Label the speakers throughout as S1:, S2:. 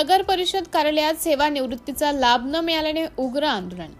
S1: नगर परिषद कार्यालयात सेवानिवृत्तीचा लाभ न मिळाल्याने उग्र आंदोलन।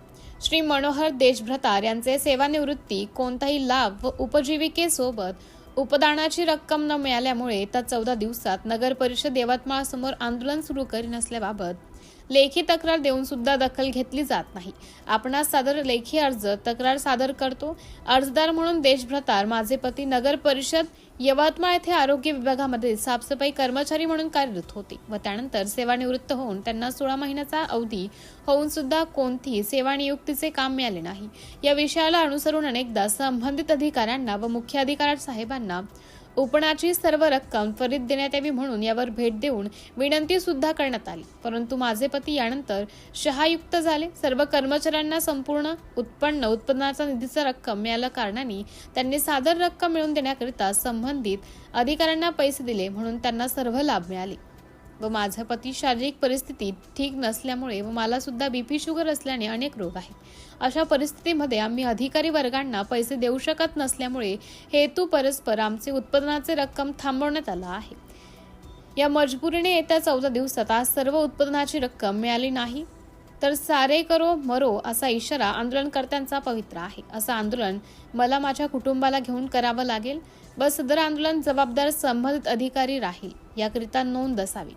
S1: श्री मनोहर देशभ्रतार यांचे सेवानिवृत्ती, कोणताही लाभ व उपजीविकेसोबत उपदानाची रक्कम न मिळाल्यामुळे येत्या 14 दिवसात नगर परिषद यवतमाळ समोर आंदोलन सुरू करीन असल्याबाबत लेखी तक्रार देऊन सुद्धा दखल घेतली जात नाही। आपणास सादर लेखी अर्ज तक्रार सादर करतो। अर्जदार म्हणून देशभ्रतार माझे पती नगर परिषद यवतमाळ येथे आरोग्य विभागामध्ये साफसफाई कर्मचारी म्हणून कार्यरत होते व त्यानंतर सेवानिवृत्त होऊन त्यांना 16 महिन्याचा अवधी होऊन सुद्धा कोणतीही सेवानियुक्तीचे काम मिळाले नाही। या विषयाला अनुसरून अनेकदा संबंधित अधिकाऱ्यांना व मुख्य अधिकारी साहेबांना उपनाची सर्व रक्कम त्वरित देण्यात यावी म्हणून यावर भेट देऊन विनंती सुद्धा करण्यात आली, परंतु माझे पती यानंतर शहायुक्त झाले। सर्व कर्मचाऱ्यांना संपूर्ण उत्पन्नाचा निधीचा रक्कम मिळाल्या कारणाने त्यांनी सादर रक्कम मिळवून देण्याकरिता संबंधित अधिकाऱ्यांना पैसे दिले म्हणून त्यांना सर्व लाभ मिळाले व माझा पती शारीरिक परिस्थिती ठीक नसल्यामुळे व मला सुद्धा बीपी शुगर असल्याने अनेक रोग आहेत। अशा परिस्थितीमध्ये आम्ही अधिकारी वर्गांना पैसे देऊ शकत नसल्यामुळे हेतू परस्पर आमचे उत्पन्नाचे रक्कम थांबवण्यात आला आहे। या मजबुरीने येत्या 14 दिवसात आज सर्व उत्पन्नाची रक्कम मिळाली नाही तर सारे करो मरो असा इशारा आंदोलनकर्त्यांचा पवित्र आहे। असं आंदोलन मला माझ्या कुटुंबाला घेऊन करावं लागेल व सदर आंदोलन जबाबदार संबंधित अधिकारी राहील याकरिता नोंद असावी।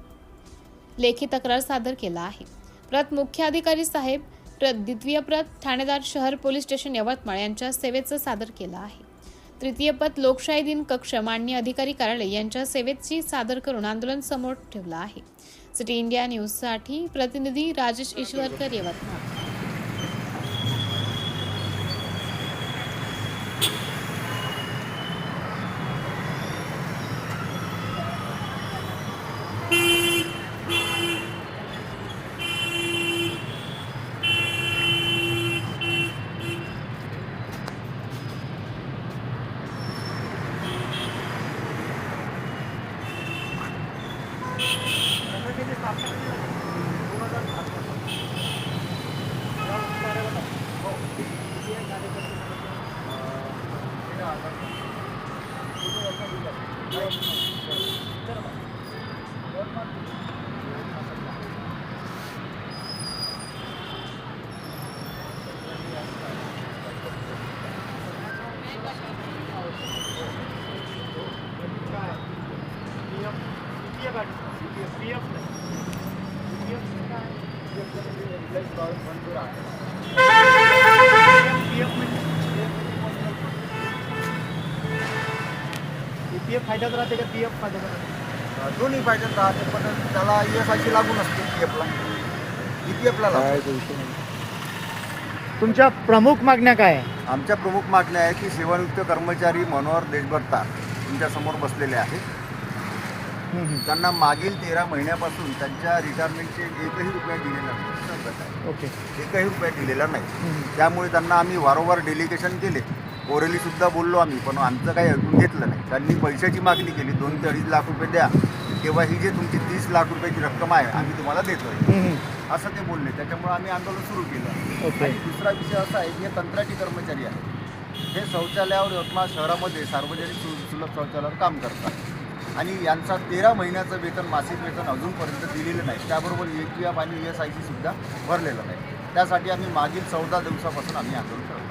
S1: लेखी तक्रार सादर केला आहे। प्रत मुख्य अधिकारी साहेब, द्वितीय प्रत ठाणेदार शहर पोलीस स्टेशन यवतमाळ यांच्या सेवेचं सादर केलं आहे। तृतीय पद लोकशाही दिन कक्ष माननीय अधिकारी कार्यालय यांच्या सेवेची सादर करून आंदोलन समोर ठेवलं आहे। सिटी इंडिया न्यूज साठी प्रतिनिधी राजेश ईश्वरकर, यवतमाळ।
S2: पीएफ फायद्यात राहते का पीएफ फायद्यात राहते?
S3: दोन्ही फायद्यात राहते, पण त्याला ESI लागू नसते। EPFला लागते।
S2: तुमच्या प्रमुख मागण्या काय आहे?
S3: आमच्या प्रमुख मागण्या आहे की सेवानिवृत्त कर्मचारी मनोहर देशभ्रतार तुमच्या समोर बसलेले आहेत। त्यांना मागील 13 महिन्यापासून त्यांच्या रिटायरमेंटचे एकही रुपया दिलेला नाही।
S2: ओके,
S3: एकही रुपया दिलेला नाही। त्यामुळे त्यांना आम्ही वारंवार डेलिगेशन केले, ओरली सुद्धा बोललो आम्ही, पण आमचं काही ऐकून घेतलं नाही। त्यांनी पैशाची मागणी केली, 2 ते 2.5 लाख रुपये द्या, तेव्हा ही जे तुमची 30 लाख रुपयाची रक्कम आहे आम्ही तुम्हाला देतोय असं ते बोलले। त्याच्यामुळे आम्ही आंदोलन सुरू केलं। आणि दुसरा विषय असा आहे की हे कंत्राटी कर्मचारी आहेत, हे शौचालयावर यवतमाळ शहरामध्ये सार्वजनिक सुलभ शौचालयावर काम करतात आणि यांचा 13 महिन्याचं वेतन, मासिक वेतन अजूनपर्यंत दिलेलं नाही। त्याबरोबर EPF आणि ESI सुद्धा भरलेलं नाही। त्यासाठी आम्ही मागील 14 दिवसापासून आम्ही आंदोलन करतो।